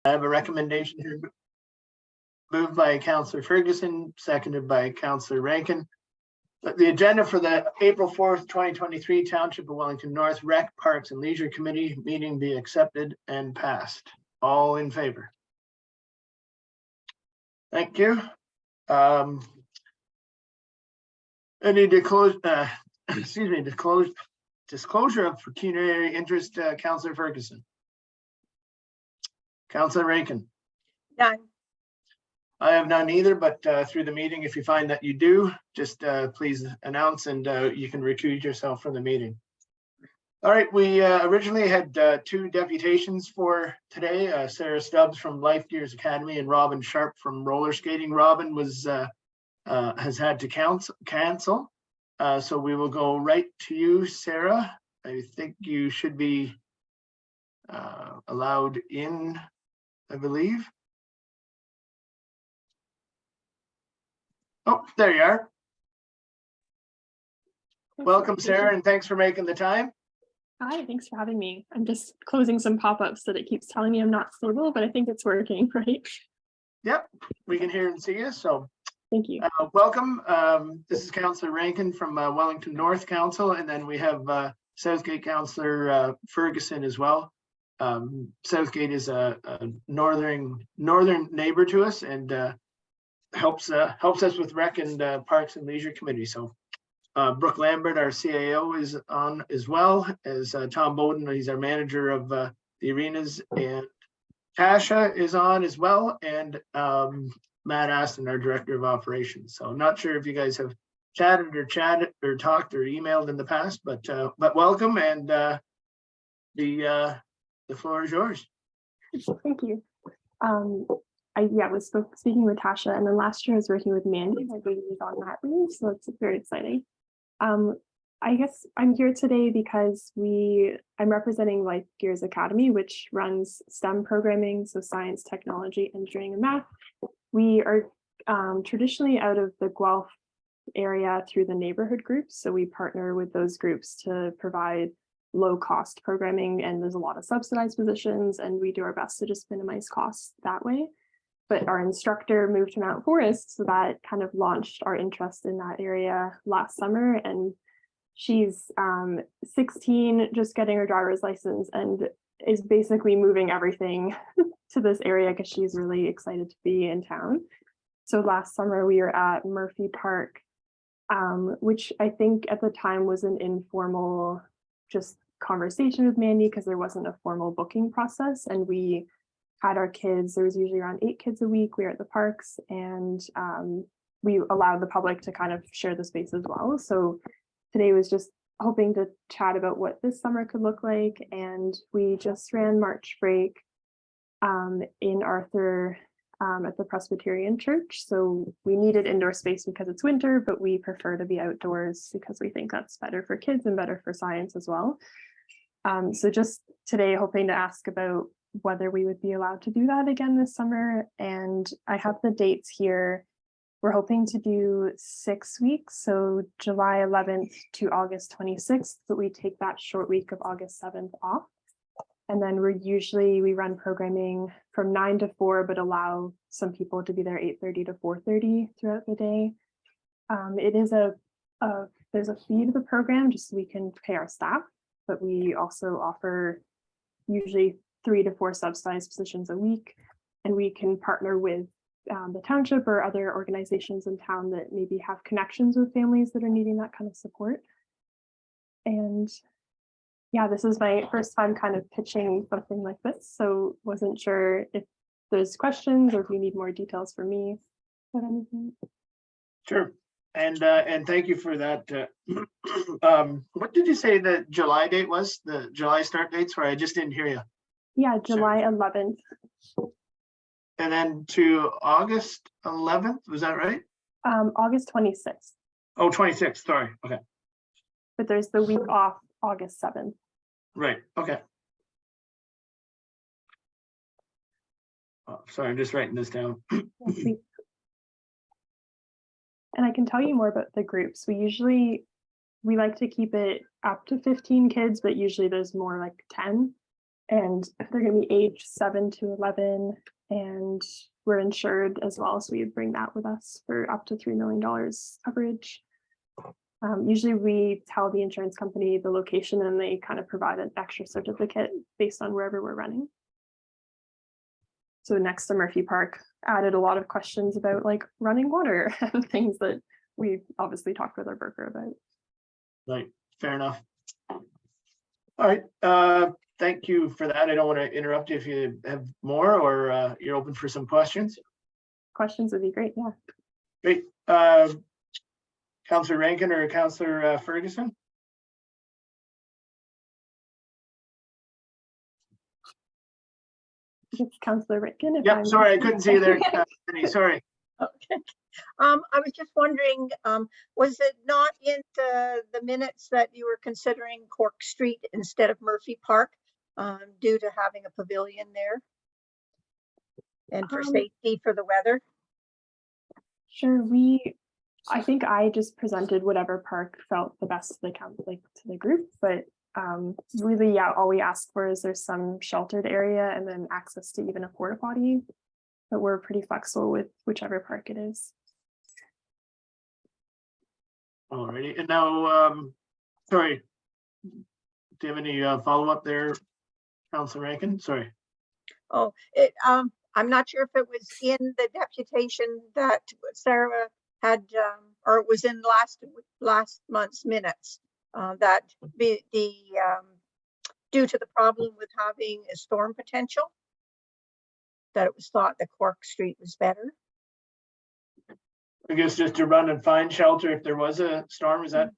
I have a recommendation here. Moved by Councillor Ferguson, seconded by Councillor Rankin. The agenda for the April 4th, 2023 Township of Wellington North Rec, Parks and Leisure Committee meeting be accepted and passed. All in favor? Thank you. Any disclosure of pecuniary interest, Councillor Ferguson? Councillor Rankin? None. I have none either, but through the meeting, if you find that you do, just please announce and you can recuse yourself from the meeting. All right, we originally had two deputations for today, Sarah Stubbs from Life Gears Academy and Robin Sharp from roller skating. Robin was has had to cancel. So we will go right to you, Sarah. I think you should be allowed in, I believe. Oh, there you are. Welcome, Sarah, and thanks for making the time. Hi, thanks for having me. I'm just closing some pop-ups that it keeps telling me I'm not stable, but I think it's working, right? Yep, we can hear and see you, so. Thank you. Welcome. This is Councillor Rankin from Wellington North Council, and then we have Southgate Councillor Ferguson as well. Southgate is a northern neighbor to us and helps us with Rec and Parks and Leisure Committee. So Brooke Lambert, our CAO, is on as well as Tom Bowden. He's our manager of the arenas, and Tasha is on as well, and Matt Aston, our director of operations. So I'm not sure if you guys have chatted or talked or emailed in the past, but welcome, and the floor is yours. Thank you. I was speaking with Tasha, and then last year I was working with Mandy. My baby is on that leave, so it's very exciting. I guess I'm here today because I'm representing Life Gears Academy, which runs STEM programming, so science, technology, engineering, and math. We are traditionally out of the Guelph area through the neighborhood groups, so we partner with those groups to provide low-cost programming, and there's a lot of subsidized positions, and we do our best to just minimize costs that way. But our instructor moved to Mount Forest, so that kind of launched our interest in that area last summer. And she's 16, just getting her driver's license, and is basically moving everything to this area because she's really excited to be in town. So last summer we were at Murphy Park, which I think at the time was an informal just conversation with Mandy because there wasn't a formal booking process, and we had our kids. There was usually around 8 kids a week. We were at the parks, and we allowed the public to kind of share the space as well. So today was just hoping to chat about what this summer could look like. And we just ran March break in Arthur at the Presbyterian Church. So we needed indoor space because it's winter, but we prefer to be outdoors because we think that's better for kids and better for science as well. So just today hoping to ask about whether we would be allowed to do that again this summer. And I have the dates here. We're hoping to do 6 weeks, so July 11th to August 26th, but we take that short week of August 7th off. And then we run programming from 9 to 4, but allow some people to be there 8:30 to 4:30 throughout the day. It is there's a fee to the program just so we can pay our staff, but we also offer usually 3 to 4 subsidized positions a week, and we can partner with the township or other organizations in town that maybe have connections with families that are needing that kind of support. And yeah, this is my first time kind of pitching something like this, so wasn't sure if there's questions or if you need more details from me about anything. Sure, and thank you for that. What did you say the July date was? The July start date? Sorry, I just didn't hear you. Yeah, July 11th. And then to August 11th, was that right? August 26th. Oh, 26th, sorry, okay. But there's the week off August 7th. Right, okay. Oh, sorry, I'm just writing this down. And I can tell you more about the groups. We like to keep it up to 15 kids, but usually there's more like 10. and they're going to be age 7 to 11, and we're insured as well. So we would bring that with us for up to $3 million coverage. Usually we tell the insurance company the location and they kind of provide an extra certificate based on wherever we're running. So next to Murphy Park added a lot of questions about like running water and things that we obviously talked with our broker about. Right, fair enough. All right, thank you for that. I don't want to interrupt you if you have more, or you're open for some questions. Questions would be great, yeah. Great. Councillor Rankin or Councillor Ferguson? It's Councillor Rankin. Yeah, sorry, I couldn't see you there. Sorry. Okay. I was just wondering, was it not in the minutes that you were considering Cork Street instead of Murphy Park due to having a pavilion there and for safety for the weather? Sure, I think I just presented whatever park felt the best to the group, but really, yeah, all we ask for is there's some sheltered area and then access to even a porta potty, but we're pretty flexible with whichever park it is. Alrighty, and now, sorry, do you have any follow-up there, Councillor Rankin? Sorry. Oh, I'm not sure if it was in the deputation that Sarah had, or it was in last month's minutes, that due to the problem with having a storm potential, that it was thought that Cork Street was better. I guess just to run and find shelter if there was a storm, is that?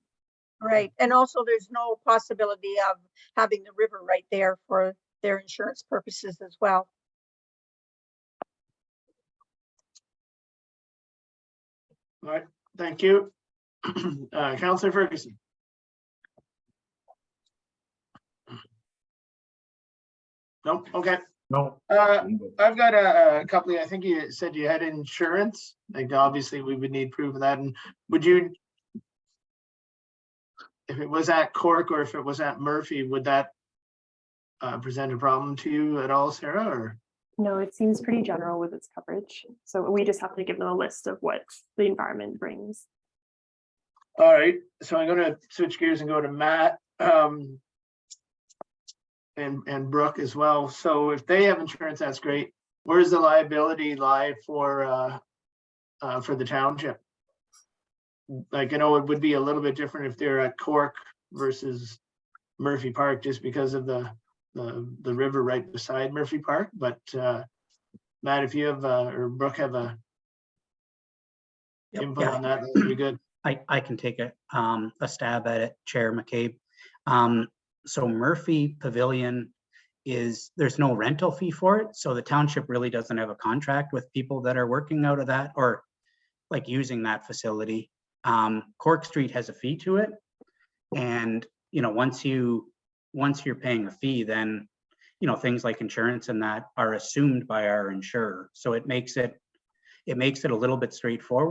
Right, and also there's no possibility of having the river right there for their insurance purposes as well. All right, thank you. Councillor Ferguson. Nope, okay. No. I've got a couple. I think you said you had insurance. Like obviously we would need proof of that. And would you, if it was at Cork or if it was at Murphy, would that present a problem to you at all, Sarah? Or No, it seems pretty general with its coverage. So we just have to give them a list of what the environment brings. all right, so I'm going to switch gears and go to Matt and Brooke as well. So if they have insurance, that's great. Where's the liability lie for the township? Like, I know it would be a little bit different if they're at Cork versus Murphy Park, just because of the river right beside Murphy Park. But Matt, if you have or Brooke have a input on that, that would be good. I can take a stab at it, Chair McCabe. So Murphy Pavilion there's no rental fee for it. So the township really doesn't have a contract with people that are working out of that or like using that facility. Cork Street has a fee to it. And, once you're paying a fee, then, things like insurance and that are assumed by our insurer. So it makes it a little bit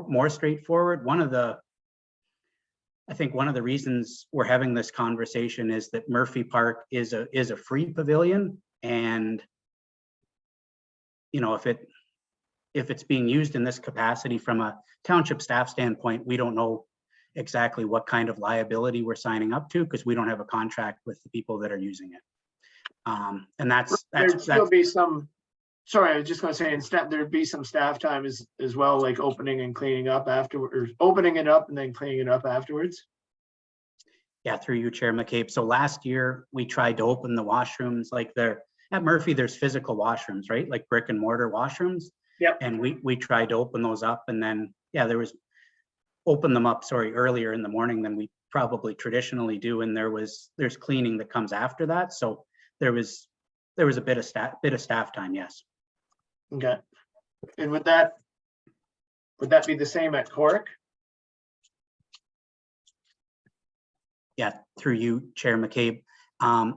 more straightforward. I think one of the reasons we're having this conversation is that Murphy Park is a free pavilion, and if it's being used in this capacity from a township staff standpoint, we don't know exactly what kind of liability we're signing up to because we don't have a contract with the people that are using it. And there'd still be some. Sorry, I was just going to say, instead there'd be some staff time as well, like opening and cleaning up afterwards, or opening it up and then cleaning it up afterwards. Yeah, through you, Chair McCabe. So last year we tried to open the washrooms, like at Murphy, there's physical washrooms, right? Like brick and mortar washrooms. Yep. And we tried to open those up, and then open them up, earlier in the morning than we probably traditionally do. And there's cleaning that comes after that. So there was a bit of staff time, yes. Okay. And would that be the same at Cork? Yeah, through you, Chair McCabe.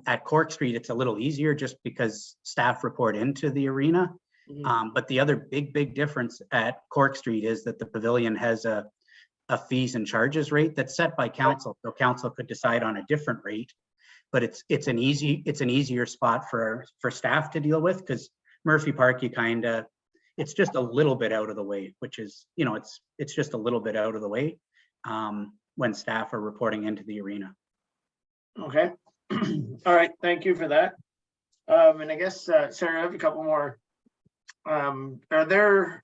At Cork Street, it's a little easier just because staff report into the arena. Mm-hmm. But the other big difference at Cork Street is that the pavilion has a fees and charges rate that's set by council. So council could decide on a different rate. but it's an easier spot for staff to deal with, because Murphy Park, it's just a little bit out of the way, which is, it's just a little bit out of the way when staff are reporting into the arena. Okay. All right, thank you for that. And I guess, Sarah, I have a couple more. Are there,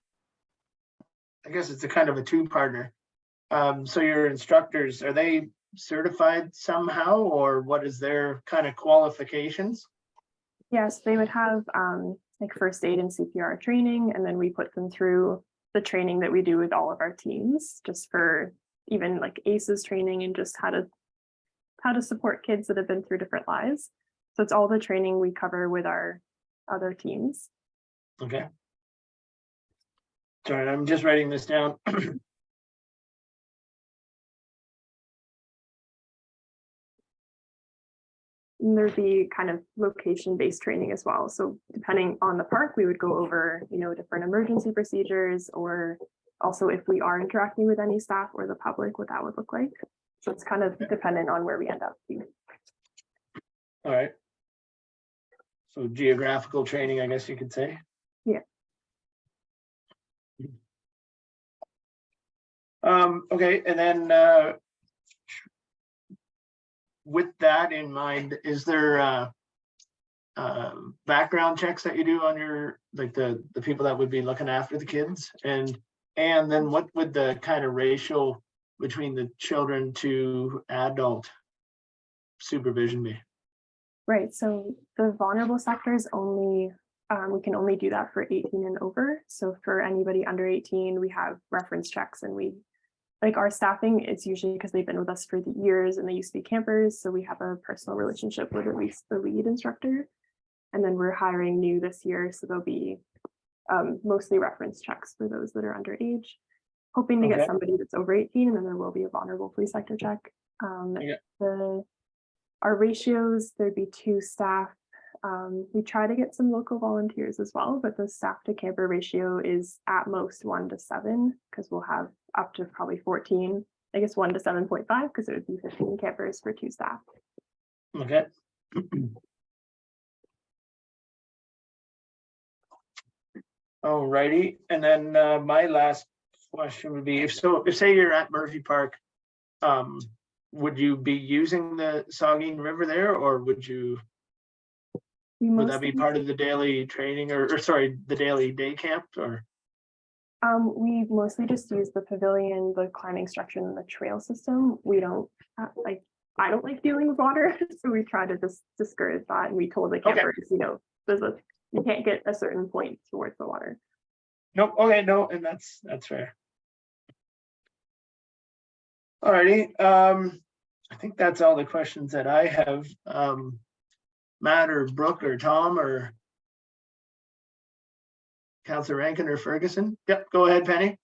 I guess it's a kind of a two-parter. So your instructors, are they certified somehow, or what is their kind of qualifications? Yes, they would have like first aid and CPR training, and then we put them through the training that we do with all of our teams, just for even like ACEs training and just how to support kids that have been through different lives. So it's all the training we cover with our other teams. Okay. Sorry, I'm just writing this down. And there'd be kind of location-based training as well. So depending on the park, we would go over, different emergency procedures, or also if we are interacting with any staff or the public, what that would look like. So it's kind of dependent on where we end up. All right. So geographical training, I guess you could say. Yeah. Okay, and then with that in mind, is there background checks that you do on your, like the people that would be looking after the kids? And then what would the kind of ratio between the children to adult supervision be? Right, so the vulnerable sectors only, we can only do that for 18 and over. So for anybody under 18, we have reference checks, and like our staffing is usually because they've been with us for the years and they used to be campers. So we have a personal relationship with at least the lead instructor. And then we're hiring new this year. So there'll be mostly reference checks for those that are underage, hoping to get somebody that's over 18, and then there will be a vulnerable police sector check. Our ratios, there'd be 2 staff. We try to get some local volunteers as well, but the staff to camper ratio is at most 1 to 7, because we'll have up to probably 14, I guess 1 to 7.5, because it would be 15 campers for 2 staff. Okay. All righty, and then my last question would be, if say you're at Murphy Park, would you be using the Saugeen River there, or would that be part of the daily training, or sorry, the daily day camp, or? We mostly just use the pavilion, the climbing structure, and the trail system. We don't I don't like dealing with water, so we try to just discourage that. And we told the campers, you can't get a certain point towards the water. Nope. Okay, no, and that's fair. All righty. I think that's all the questions that I have. Matt or Brooke or Tom or Councillor Rankin or Ferguson. Yep, go ahead, Penny.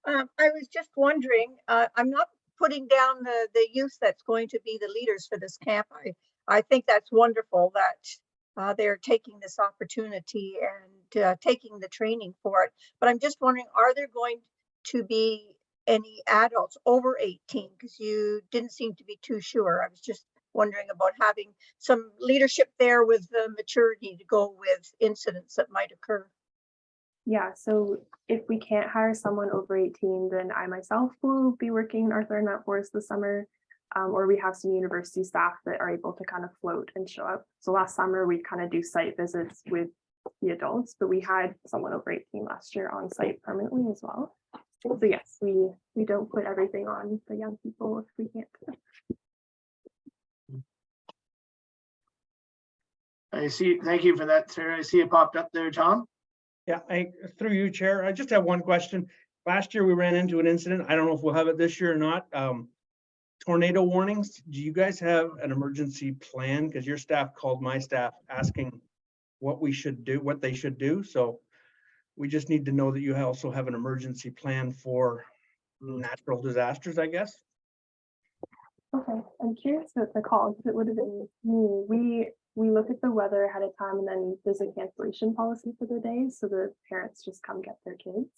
I was just wondering, I'm not putting down the youth that's going to be the leaders for this camp. I think that's wonderful that they're taking this opportunity and taking the training for it. But I'm just wondering, are there going to be any adults over 18? Because you didn't seem to be too sure. I was just wondering about having some leadership there with the maturity to go with incidents that might occur. Yeah, so if we can't hire someone over 18, then I myself will be working in Arthur and Mount Forest this summer, or we have some university staff that are able to kind of float and show up. So last summer we kind of do site visits with the adults, but we had someone over 18 last year on site permanently as well. So yes, we don't put everything on the young people if we can't. I see. Thank you for that, Sarah. I see it popped up there, Tom. Yeah, through you, Chair. I just have one question. Last year we ran into an incident. I don't know if we'll have it this year or not. Tornado warnings. Do you guys have an emergency plan? Because your staff called my staff asking what we should do, what they should do. So we just need to know that you also have an emergency plan for natural disasters, I guess. Okay, I'm curious about the call, because it would have been me. We look at the weather ahead of time, and then there's a cancellation policy for the day, so the parents just come get their kids.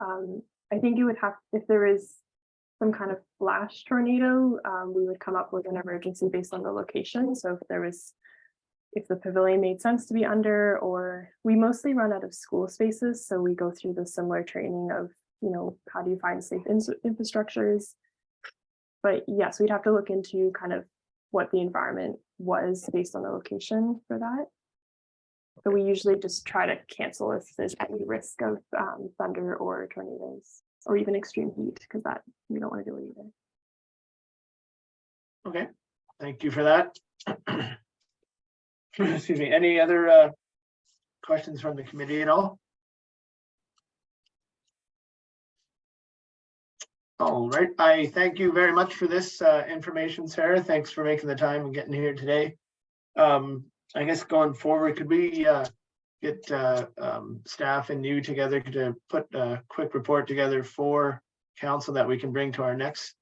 I think you would have, if there is some kind of flash tornado, we would come up with an emergency based on the location. So if the pavilion made sense to be under, or we mostly run out of school spaces. So we go through the similar training of, how do you find safe infrastructures? But yes, we'd have to look into kind of what the environment was based on the location for that. So we usually just try to cancel if there's any risk of thunder or tornadoes, or even extreme heat, because that we don't want to do it either. Okay, thank you for that. Excuse me, any other questions from the committee at all? All right, I thank you very much for this information, Sarah. Thanks for making the time and getting here today. I guess going forward, could we get staff and you together to put a quick report together for council that we can bring to our next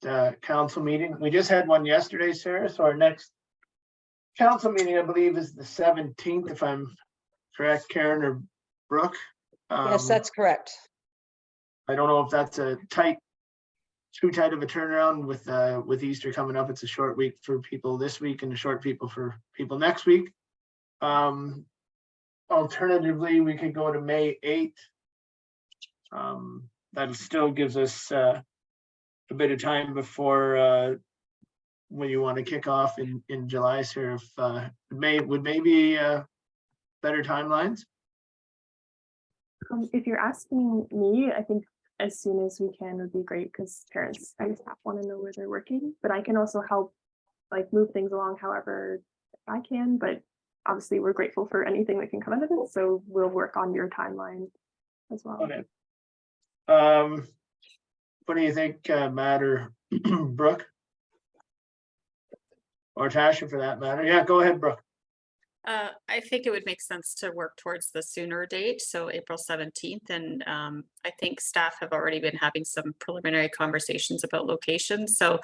council meeting? We just had one yesterday, Sarah, so our next council meeting, I believe, is the 17th, if I'm correct, Karen or Brooke. Yes, that's correct. I don't know if that's too tight of a turnaround with Easter coming up. It's a short week for people this week and a short for people next week. Alternatively, we could go to May 8th. That still gives us a bit of time before when you want to kick off in July, sir. If would maybe better timelines? If you're asking me, I think as soon as we can would be great, because parents and staff want to know where they're working. But I can also help move things along however I can. But obviously we're grateful for anything that can come out of it. So we'll work on your timeline as well. Okay. What do you think, Matt or Brooke? Or Tasha for that matter? Yeah, go ahead, Brooke. I think it would make sense to work towards the sooner date, so April 17th. And I think staff have already been having some preliminary conversations about locations. So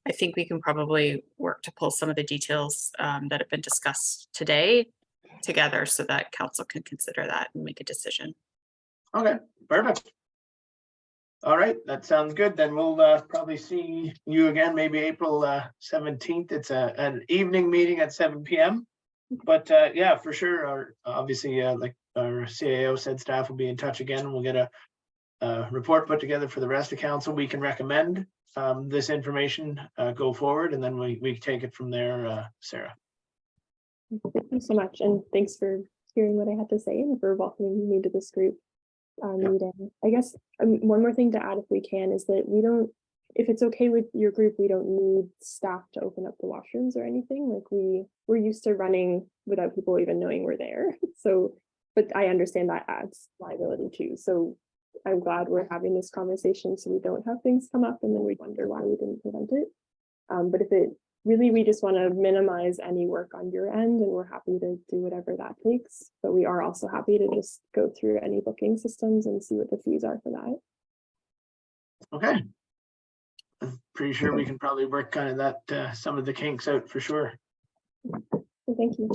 I think we can probably work to pull some of the details that have been discussed today together so that council can consider that and make a decision. Okay, perfect. All right, that sounds good. Then we'll probably see you again, maybe April 17th. It's an evening meeting at 7 p.m. But yeah, for sure. Obviously, like our CAO said, staff will be in touch again. We'll get a report put together for the rest of council. We can recommend this information go forward, and then we take it from there, Sarah. Thank you so much, and thanks for hearing what I had to say and for welcoming me to this group meeting. I guess one more thing to add, if we can, is that we don't, if it's okay with your group, we don't need staff to open up the washrooms or anything. Like we're used to running without people even knowing we're there. So, but I understand that adds liability too. So I'm glad we're having this conversation so we don't have things come up and then we wonder why we didn't prevent it. But if it really, we just want to minimize any work on your end, and we're happy to do whatever that takes. But we are also happy to just go through any booking systems and see what the fees are for that. Okay. I'm pretty sure we can probably work kind of that some of the kinks out for sure. So thank you.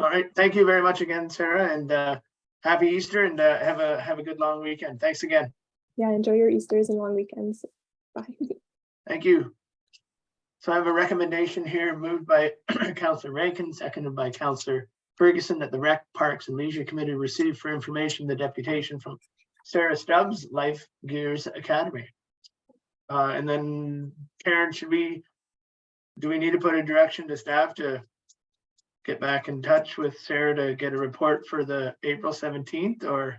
All right, thank you very much again, Sarah, and happy Easter, and have a good long weekend. Thanks again. Yeah, enjoy your Easters and long weekends. Bye. Thank you. So I have a recommendation here moved by Councillor Rankin, seconded by Councillor Ferguson, that the Rec, Parks and Leisure Committee receive for information the deputation from Sarah Stubbs, Life Gears Academy. And then Karen, do we need to put a direction to staff to get back in touch with Sarah to get a report for the April 17th, or?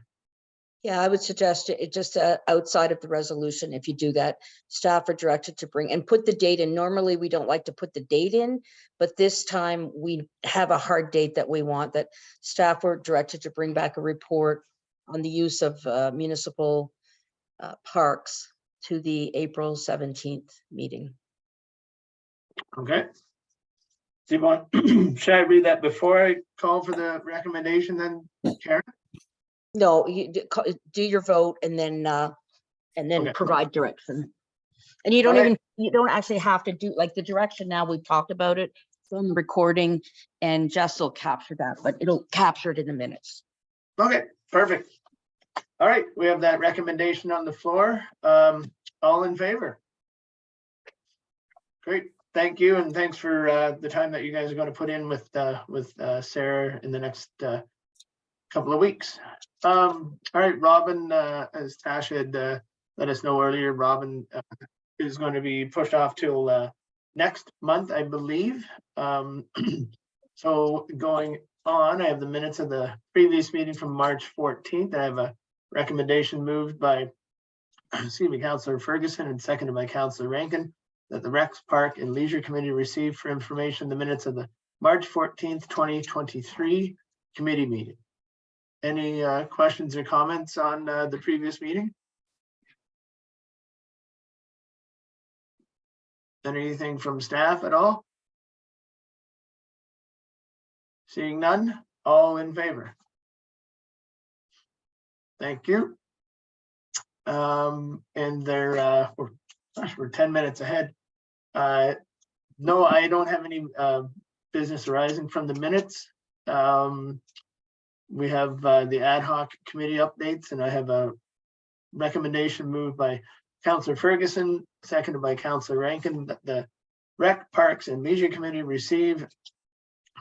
Yeah, I would suggest it just outside of the resolution. If you do that, staff are directed to bring and put the date in. Normally, we don't like to put the date in, but this time we have a hard date that we want, that staff were directed to bring back a report on the use of municipal parks to the April 17th meeting. Okay. Do you want, should I read that before I call for the recommendation then, Karen? No, you do your vote and then Okay. provide direction. And you don't Okay. you don't actually have to do like the direction now. We've talked about it from the recording, and Jess will capture that, but it'll capture it in the minutes. Okay, perfect. All right, we have that recommendation on the floor. All in favor? Great, thank you, and thanks for the time that you guys are going to put in with Sarah in the next couple of weeks. All right, Robin, as Tasha had let us know earlier, Robin is going to be pushed off till next month, I believe. So going on, I have the minutes of the previous meeting from March 14th. I have a recommendation moved by, excuse me, Councillor Ferguson and seconded by Councillor Rankin, that the Rex Park and Leisure Committee receive for information the minutes of the March 14th, 2023 committee meeting. Any questions or comments on the previous meeting? Anything from staff at all? Seeing none, all in favor? Thank you. And we're 10 minutes ahead. No, I don't have any business arising from the minutes. We have the ad hoc committee updates, and I have a recommendation moved by Councillor Ferguson, seconded by Councillor Rankin, that the Rec, Parks and Leisure Committee receive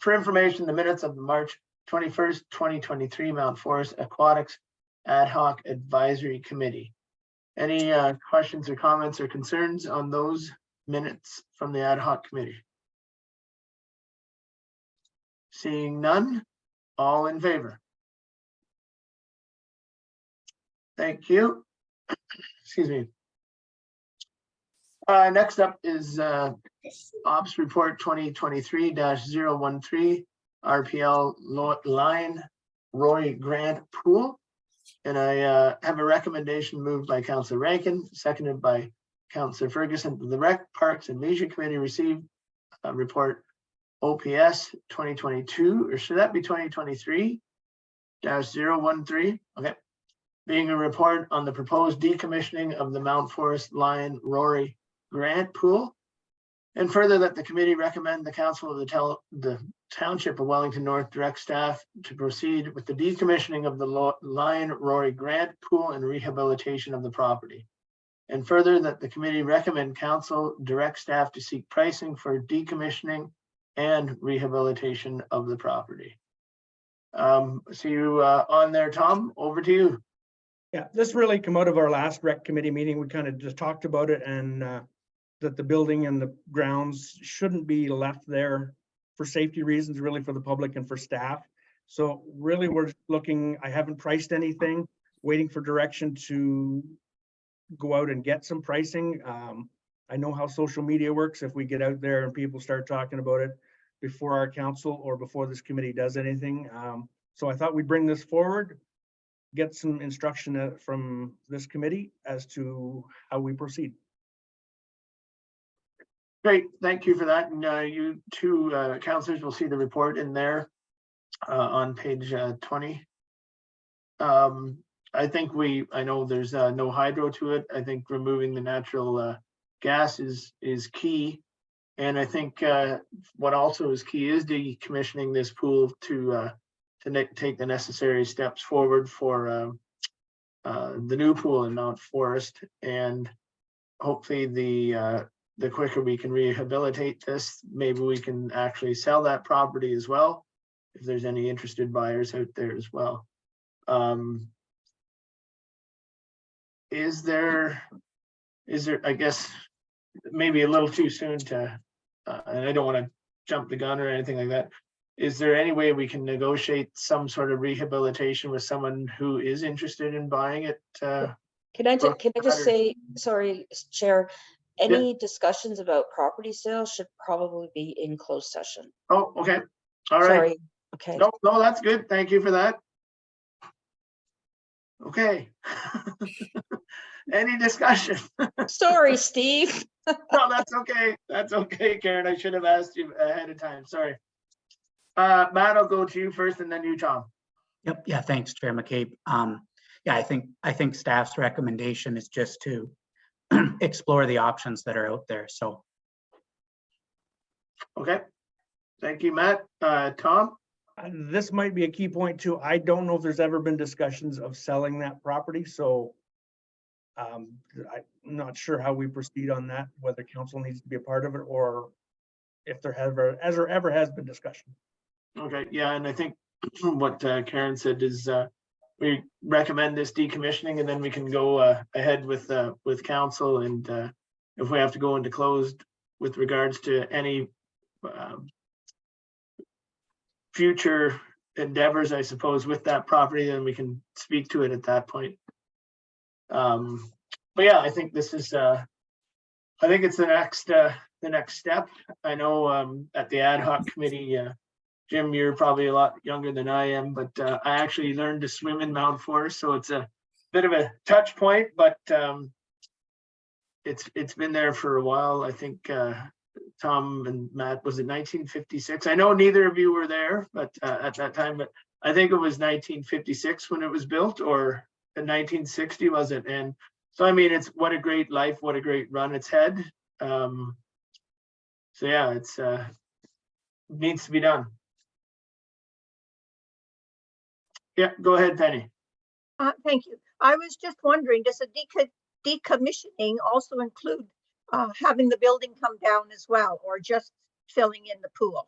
for information the minutes of the March 21st, 2023 Mount Forest Aquatics Ad Hoc Advisory Committee. Any questions or comments or concerns on those minutes from the ad hoc committee? Seeing none, all in favor? Thank you. Excuse me. Next up is Ops Report 2023-013 RPL Line Roy Grant Pool. And I have a recommendation moved by Councillor Rankin, seconded by Councillor Ferguson. The Rec, Parks and Leisure Committee received a report OPS 2022, or should that be 2023-013? Okay. Being a report on the proposed decommissioning of the Mount Forest Line Rory Grant Pool. And further, that the committee recommend the council of the Township of Wellington North direct staff to proceed with the decommissioning of the Lion Rory Grant Pool and rehabilitation of the property. And further, that the committee recommend council direct staff to seek pricing for decommissioning and rehabilitation of the property. See you on there, Tom. Over to you. Yeah, this really come out of our last rec committee meeting. We kind of just talked about it, and that the building and the grounds shouldn't be left there for safety reasons, really for the public and for staff. So really we're looking, I haven't priced anything, waiting for direction to go out and get some pricing. I know how social media works. If we get out there and people start talking about it before our council or before this committee does anything. So I thought we'd bring this forward, get some instruction from this committee as to how we proceed. Great, thank you for that. And you two councillors will see the report in there on page 20. I think I know there's no hydro to it. I think removing the natural gas is key. And I think what also is key is decommissioning this pool to take the necessary steps forward for the new pool in Mount Forest. And hopefully the quicker we can rehabilitate this, maybe we can actually sell that property as well, if there's any interested buyers out there as well. Is there, I guess, maybe a little too soon to, and I don't want to jump the gun or anything like that. Is there any way we can negotiate some sort of rehabilitation with someone who is interested in buying it? Can I just say, sorry, Chair, any discussions about property sales should probably be in closed session. Oh, okay. All right. Sorry. Okay. No, that's good. Thank you for that. Okay. Any discussion? Sorry, Steve. No, that's okay. That's okay, Karen. I should have asked you ahead of time. Sorry. Matt, I'll go to you first and then you, Tom. Yep. Yeah. Thanks, Chair McCabe. Yeah, I think staff's recommendation is just to explore the options that are out there. So. Okay. Thank you, Matt. Tom? This might be a key point too. I don't know if there's ever been discussions of selling that property. So I'm not sure how we proceed on that, whether council needs to be a part of it or if there ever has been discussion. Okay, yeah, and I think what Karen said is we recommend this decommissioning, and then we can go ahead with council, and if we have to go into closed with regards to any future endeavors, I suppose, with that property, then we can speak to it at that point. But yeah, I think this is I think it's the next step. I know at the ad hoc committee, Jim, you're probably a lot younger than I am, but I actually learned to swim in Mount Forest, so it's a bit of a touch point, but it's been there for a while. I think Tom and Matt, was it 1956? I know neither of you were there, but at that time, but I think it was 1956 when it was built, or in 1960 was it? And so I mean, it's what a great life, what a great run it's had. So yeah, it's needs to be done. Yeah, go ahead, Penny. Thank you. I was just wondering, does a decommissioning also include having the building come down as well, or just filling in the pool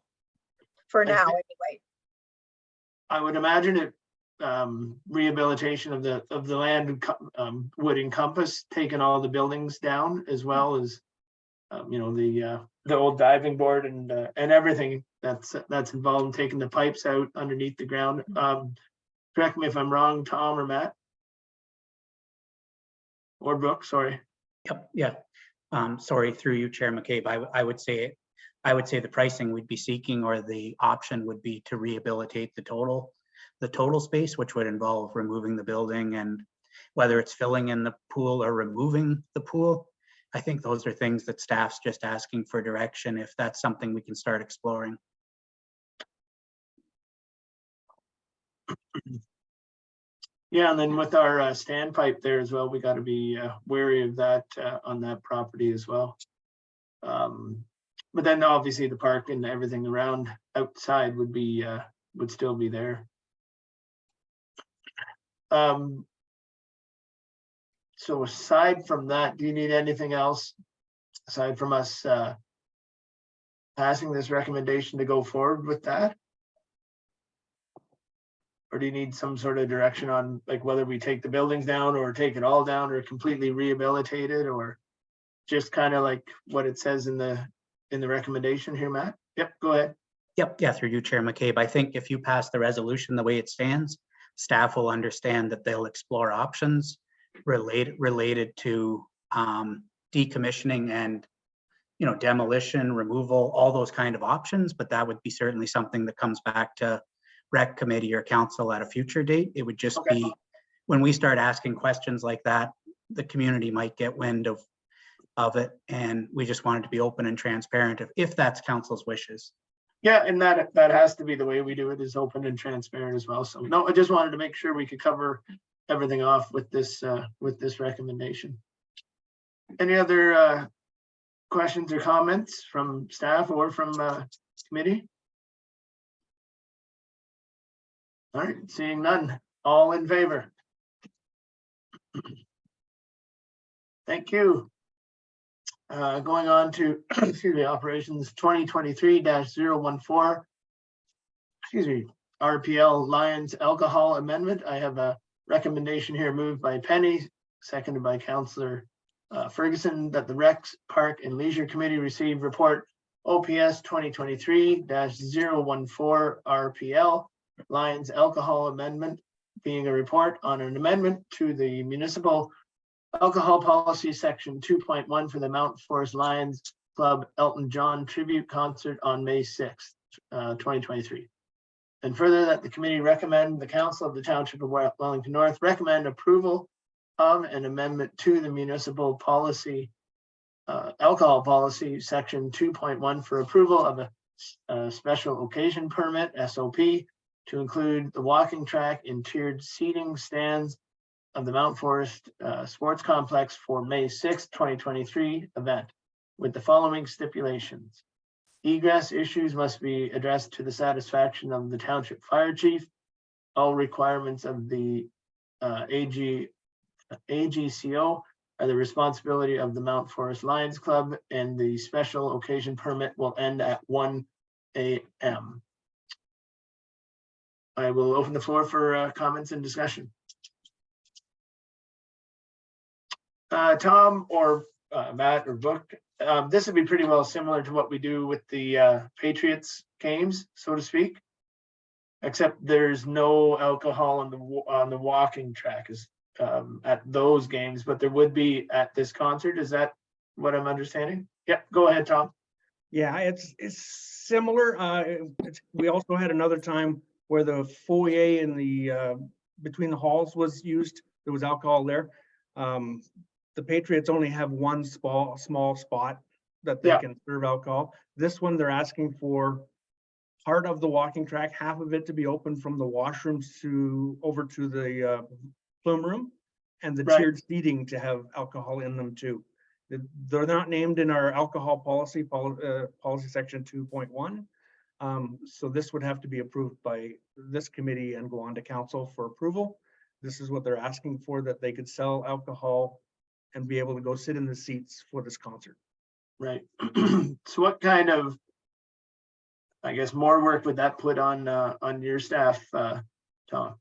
for now anyway? I would imagine it rehabilitation of the land would encompass taking all the buildings down, as well as you know, the old diving board and everything that's involved in taking the pipes out underneath the ground. Correct me if I'm wrong, Tom or Matt or Brooke, sorry. Yep, yeah. Sorry, through you, Chair McCabe, I would say the pricing we'd be seeking, or the option would be to rehabilitate the total space, which would involve removing the building, and whether it's filling in the pool or removing the pool. I think those are things that staff's just asking for direction, if that's something we can start exploring. Yeah, and then with our standpipe there as well, we got to be wary of that on that property as well. But then obviously the park and everything around outside would be would still be there. So aside from that, do you need anything else aside from us passing this recommendation to go forward with that? Or do you need some sort of direction on like whether we take the buildings down or take it all down or completely rehabilitate it, or just kind of like what it says in the recommendation here, Matt? Yep, go ahead. Yep, yeah, through you, Chair McCabe. I think if you pass the resolution the way it stands, staff will understand that they'll explore options related to decommissioning and, you know, demolition, removal, all those kind of options. But that would be certainly something that comes back to rec committee or council at a future date. It would just be when we start asking questions like that, the community might get wind of it, and we just wanted to be open and transparent if that's council's wishes. Yeah, and that has to be the way we do it, is open and transparent as well. So no, I just wanted to make sure we could cover everything off with this recommendation. Any other questions or comments from staff or from committee? All right, seeing none, all in favor? Thank you. Going on to, excuse me, operations 2023-014, excuse me, RPL Lions alcohol amendment. I have a recommendation here moved by Penny, seconded by Councillor Ferguson, that the Recs, Park and Leisure Committee receive report OPS 2023-014 RPL Lions alcohol amendment, being a report on an amendment to the municipal alcohol policy section 2.1 for the Mount Forest Lions Club Elton John tribute concert on May 6th, 2023. And further, that the committee recommend the council of the Township of Wellington North recommend approval of an amendment to the municipal policy alcohol policy section 2.1 for approval of a special occasion permit SOP to include the walking track and tiered seating stands of the Mount Forest Sports Complex for May 6th, 2023 event, with the following stipulations. Egress issues must be addressed to the satisfaction of the Township Fire Chief. All requirements of the AGCO are the responsibility of the Mount Forest Lions Club, and the special occasion permit will end at 1 a.m. I will open the floor for comments and discussion. Tom or Matt or Book, this would be pretty well similar to what we do with the Patriots games, so to speak. Except there's no alcohol on the walking track at those games, but there would be at this concert. Is that what I'm understanding? Yeah, go ahead, Tom. Yeah, it's similar. We also had another time where the foyer in the between the halls was used. There was alcohol there. The Patriots only have one small spot that they can serve alcohol. This one, they're asking for part of the walking track, half of it to be open from the washrooms over to the plume room, and the tiered seating to have alcohol in them too. They're not named in our alcohol policy section 2.1. So this would have to be approved by this committee and go on to council for approval. This is what they're asking for, that they could sell alcohol and be able to go sit in the seats for this concert. Right. So what kind of, I guess, more work would that put on your staff, Tom?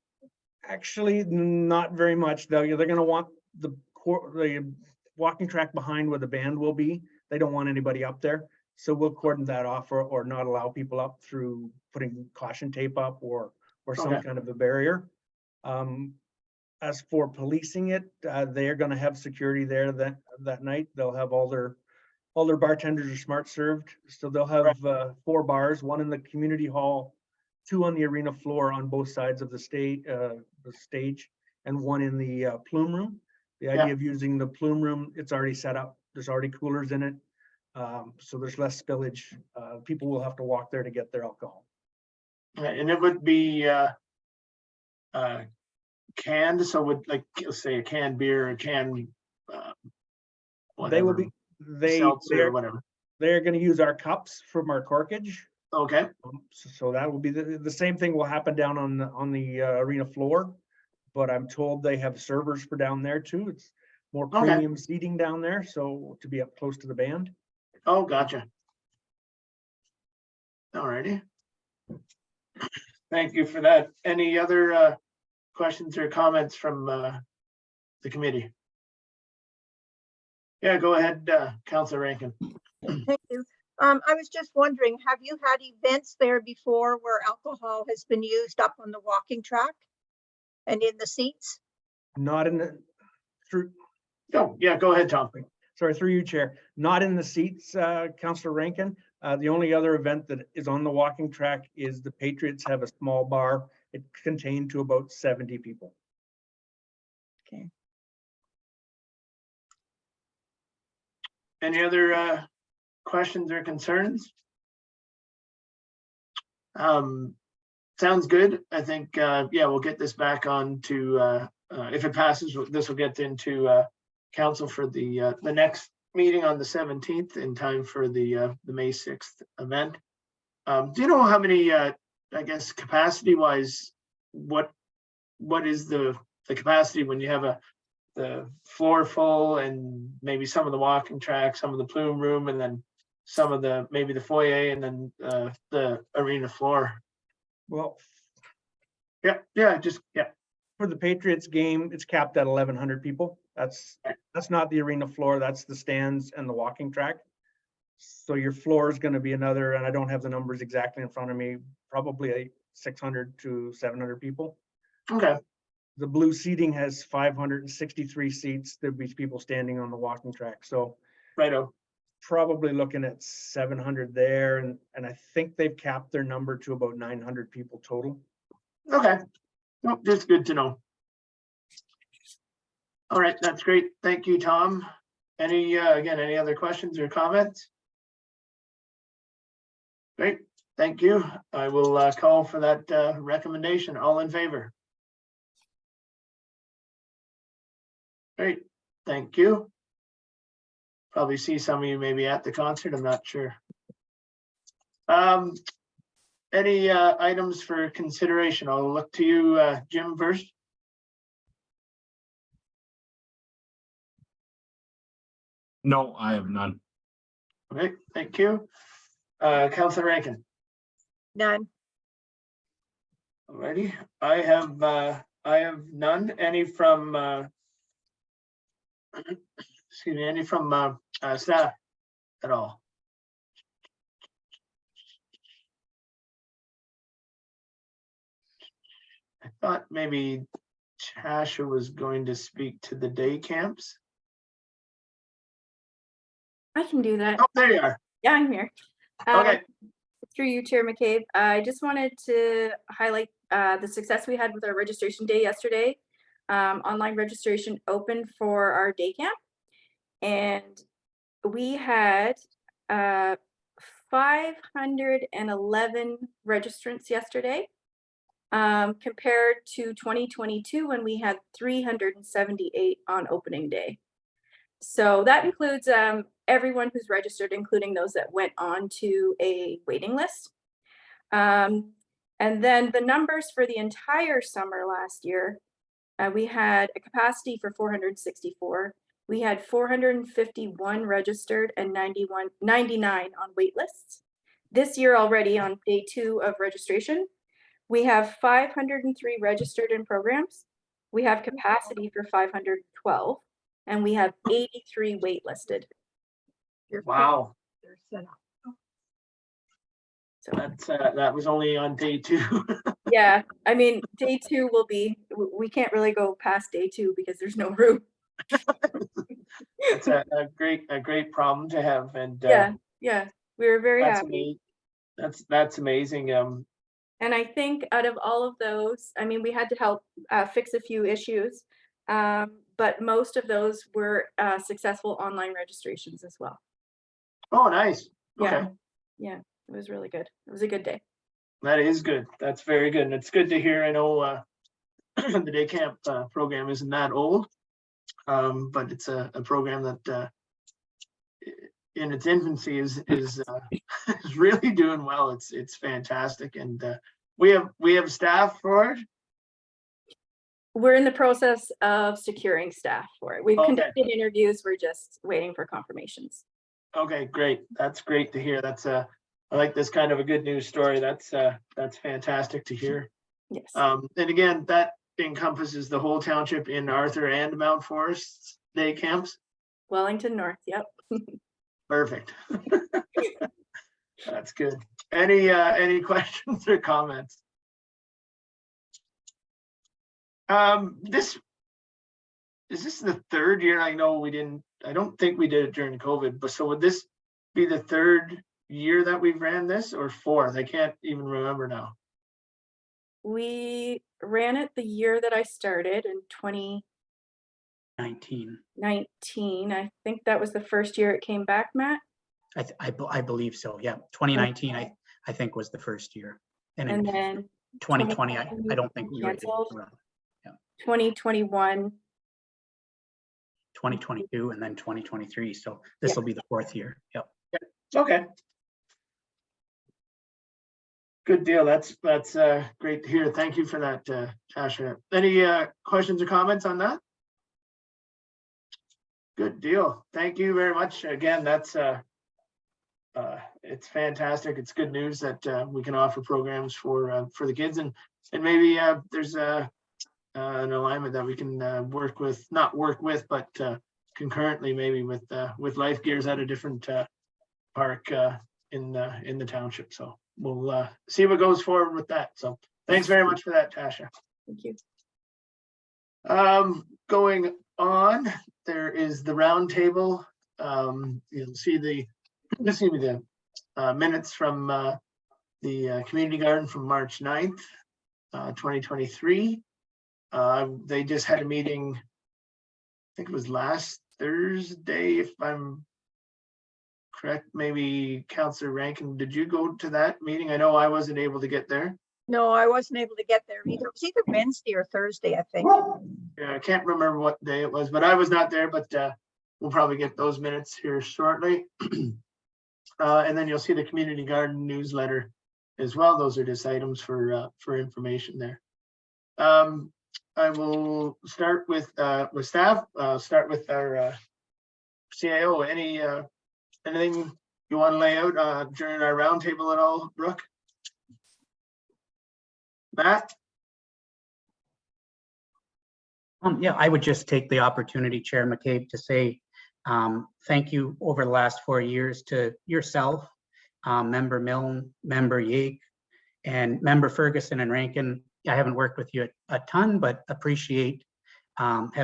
Actually, not very much. They're going to want the walking track behind where the band will be. They don't want anybody up there. So we'll cordon that off or not allow people up through putting caution tape up or some kind of a barrier. As for policing it, they are going to have security there that night. They'll have all their bartenders are smart served. So they'll have 4 bars, one in the community hall, 2 on the arena floor on both sides of the stage, and 1 in the plume room. The idea of using the plume room, it's already set up. There's already coolers in it. So there's less spillage. People will have to walk there to get their alcohol. And it would be canned, so would, like, say a canned beer, a canned They will be seltzer or whatever. They're going to use our cups from our corkage. Okay. So that will be the same thing will happen down on the arena floor, but I'm told they have servers for down there too. It's more premium seating down there, so to be up close to the band. Oh, gotcha. All righty. Thank you for that. Any other questions or comments from the committee? Yeah, go ahead, Councillor Rankin. Thank you. I was just wondering, have you had events there before where alcohol has been used up on the walking track and in the seats? Not in the through. Oh, yeah, go ahead, Tom. Sorry, through you, Chair. Not in the seats, Councillor Rankin. The only other event that is on the walking track is the Patriots have a small bar. It contained to about 70 people. Okay. Any other questions or concerns? Sounds good. I think, yeah, we'll get this back on to, if it passes, this will get into council for the next meeting on the 17th in time for the May 6th event. Do you know how many, I guess, capacity wise, what is the capacity when you have the floor full and maybe some of the walking track, some of the plume room, and then some of maybe the foyer and then the arena floor? Well, yeah. For the Patriots game, it's capped at 1,100 people. That's not the arena floor. That's the stands and the walking track. So your floor is going to be another, and I don't have the numbers exactly in front of me, probably 600 to 700 people. Okay. The blue seating has 563 seats. There'd be people standing on the walking track. So Righto. probably looking at 700 there. And I think they've capped their number to about 900 people total. Okay. Well, that's good to know. All right, that's great. Thank you, Tom. Any other questions or comments? Great, thank you. I will call for that recommendation. All in favor? Great, thank you. Probably see some of you maybe at the concert, I'm not sure. Any items for consideration? I'll look to you, Jim, first. No, I have none. Okay, thank you. Councillor Rankin. None. Alrighty, I have none. Any from excuse me, any from staff at all? I thought maybe Tasha was going to speak to the day camps. I can do that. Oh, there you are. Yeah, I'm here. Okay, Through you, Chair McCabe, I just wanted to highlight the success we had with our registration day yesterday. Online registration opened for our day camp, and we had 511 registrants yesterday, compared to 2022 when we had 378 on opening day. So that includes everyone who's registered, including those that went on to a waiting list. And then the numbers for the entire summer last year, we had a capacity for 464. We had 451 registered and 99 on wait lists. This year already on day 2 of registration, we have 503 registered in programs. We have capacity for 512. And we have 83 waitlisted. wow, They're set up. So that was only on day 2. yeah, I mean, day 2 will be, we can't really go past day 2 because there's no room. It's a great problem to have, and Yeah, we were very that's happy. that's amazing. And I think out of all of those, I mean, we had to help fix a few issues, but most of those were successful online registrations as well. Oh, nice. Okay. Yeah, it was really good. It was a good day. That is good. That's very good. And it's good to hear. I know the day camp program isn't that old, but it's a program that in its infancy is is really doing well. It's fantastic. And we have staff for it. We're in the process of securing staff for it. We've Okay. conducted interviews. We're just waiting for confirmations. Okay, great. That's great to hear. That's I like this kind of a good news story. That's fantastic to hear. Yes. And again, that encompasses the whole township in Arthur and Mount Forest day camps. Wellington North. Yep. Perfect. That's good. Any questions or comments? This is the 3rd year. I know I don't think we did it during COVID, but so would this be the 3rd year that we've ran this, or 4th? I can't even remember now. We ran it the year that I started in 19. 2019. I think that was the first year it came back, Matt. I believe so. Yeah. 2019, I think was the first year. And in And then 2020, I don't think we were able canceled. to run. 2021. 2022 and then 2023. So this will be the 4th year. Yep. Okay. Good deal. That's great to hear. Thank you for that, Tasha. Any questions or comments on that? Good deal. Thank you very much. Again, that's it's fantastic. It's good news that we can offer programs for the kids, and maybe there's an alignment that we can not work with, but concurrently maybe with Life Gears at a different park in the township. So we'll see what goes forward with that. So thanks very much for that, Tasha. Thank you. Going on, there is the roundtable. You'll see the minutes from the community garden from March 9th, 2023. They just had a meeting, I think it was last Thursday, if I'm correct. Maybe Councillor Rankin, did you go to that meeting? I know I wasn't able to get there. No, I wasn't able to get there either. It was either Wednesday or Thursday, I think. Yeah, I can't remember what day it was, but I was not there, but we'll probably get those minutes here shortly. And then you'll see the community garden newsletter as well. Those are just items for information there. I will start with staff. Start with our CIO, anything you want to lay out during our roundtable at all, Brooke? Matt? Yeah, I would just take the opportunity, Chair McCabe, to say thank you over the last 4 years to yourself, Member Milne, Member Yake, and Member Ferguson and Rankin. I haven't worked with you a ton, but have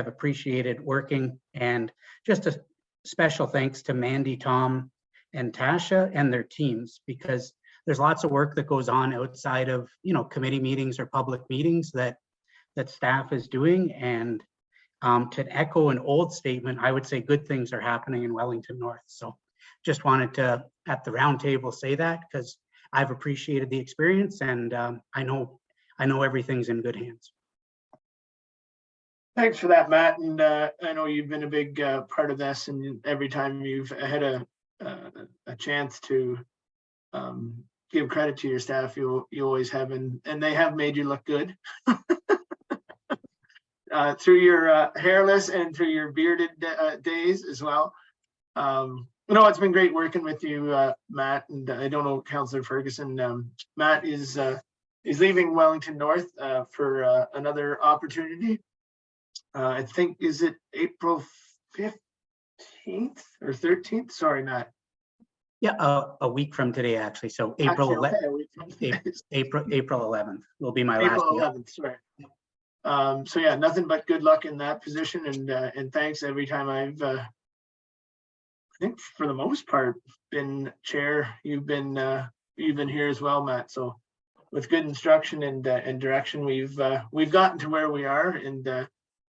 appreciated working. And just a special thanks to Mandy, Tom, and Tasha and their teams, because there's lots of work that goes on outside of, committee meetings or public meetings that staff is doing. And to echo an old statement, I would say good things are happening in Wellington North. So just wanted to, at the roundtable, say that, because I've appreciated the experience, and I know everything's in good hands. Thanks for that, Matt. And I know you've been a big part of this, and every time you've had a chance to give credit to your staff, you always have, and they have made you look good. Through your hairless and through your bearded days as well. It's been great working with you, Matt, and I don't know, Councillor Ferguson. Matt is leaving Wellington North for another opportunity. I think, is it April 15th or 13th? Sorry, Matt. Yeah, a week from today, actually. So April 11th. April 11th will be my last April year. 11th, sorry. So yeah, nothing but good luck in that position, and thanks every time I've I think for the most part been chair, you've been here as well, Matt. So with good instruction and direction, we've gotten to where we are, and I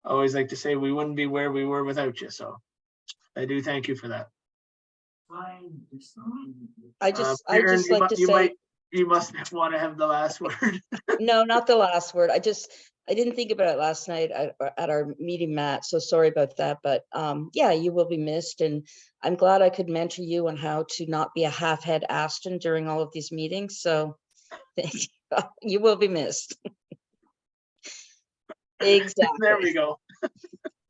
always like to say we wouldn't be where we were without you. So I do thank you for that. I just Karen, like to say, you must want to have the last word. no, not the last word. I didn't think about it last night at our meeting, Matt, so sorry about that. But yeah, you will be missed. And I'm glad I could mentor you on how to not be a half-head Aston during all of these meetings. So you will be missed. Exactly. There we go.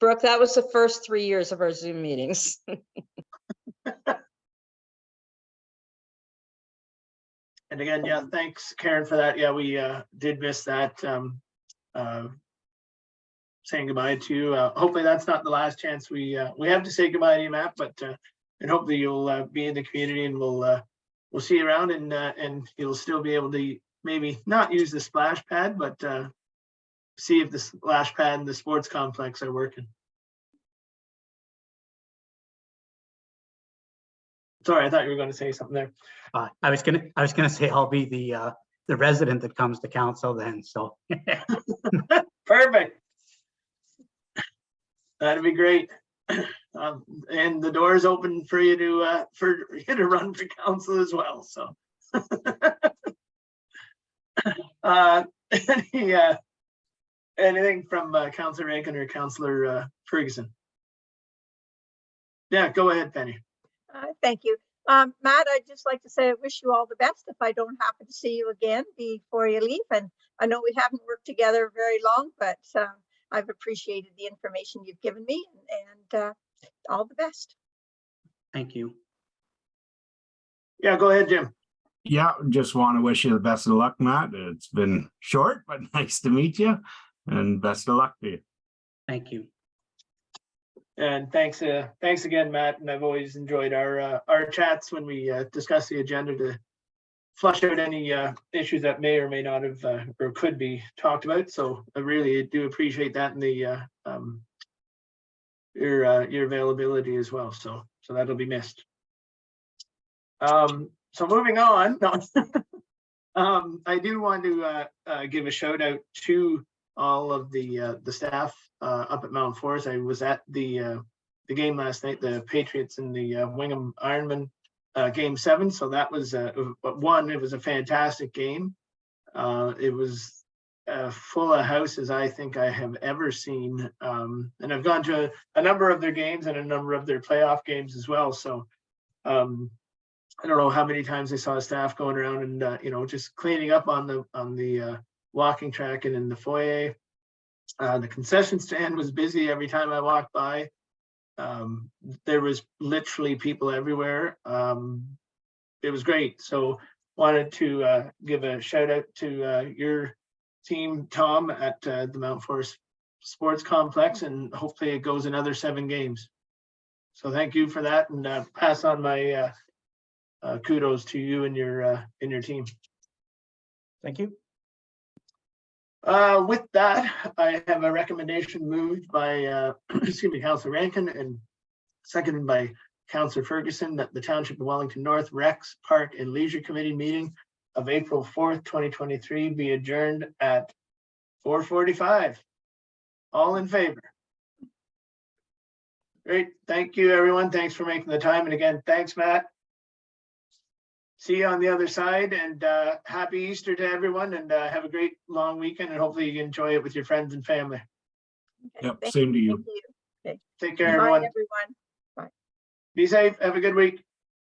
Brooke, that was the first 3 years of our Zoom meetings. And again, yeah, thanks, Karen, for that. Yeah, we did miss that. Saying goodbye to you. Hopefully that's not the last chance we have to say goodbye to you, Matt, but and hopefully you'll be in the community, and we'll see you around, and you'll still be able to maybe not use the splash pad, but see if the splash pad and the sports complex are working. Sorry, I thought you were going to say something there. I was gonna say I'll be the resident that comes to council then. So Perfect. That'd be great. And the door is open for you to run for council as well. So anything from Councillor Rankin or Councillor Ferguson? Yeah, go ahead, Penny. Thank you. Matt, I'd just like to say I wish you all the best if I don't happen to see you again before you leave. And I know we haven't worked together very long, but I've appreciated the information you've given me, and all the best. thank you. Yeah, go ahead, Jim. Yeah, just want to wish you the best of luck, Matt. It's been short, but nice to meet you, and best of luck to you. Thank you. And thanks again, Matt. And I've always enjoyed our chats when we discuss the agenda to flush out any issues that may or may not have or could be talked about. So I really do appreciate that, and the your availability as well. So that'll be missed. So moving on, I do want to give a shout out to all of the staff up at Mount Forest. I was at the game last night, the Patriots and the Wingham Ironman game 7. So that was it was a fantastic game. It was full of houses I think I have ever seen. And I've gone to a number of their games and a number of their playoff games as well. So I don't know how many times I saw staff going around and just cleaning up on the walking track and in the foyer. The concession stand was busy every time I walked by. There was literally people everywhere. It was great. So wanted to give a shout out to your team, Tom, at the Mount Forest Sports Complex, and hopefully it goes another 7 games. So thank you for that, and pass on my kudos to you and your team. Thank you. With that, I have a recommendation moved by excuse me, Councillor Rankin and seconded by Councillor Ferguson that the Township of Wellington North Recs Park and Leisure Committee meeting of April 4th, 2023 be adjourned at 4:45. All in favor? Great. Thank you, everyone. Thanks for making the time. And again, thanks, Matt. See you on the other side, and happy Easter to everyone, and have a great long weekend, and hopefully you enjoy it with your friends and family. Okay, Yep, thank same to you. you. Okay. Take care, Bye, everyone. everyone. Be safe. Have a good week.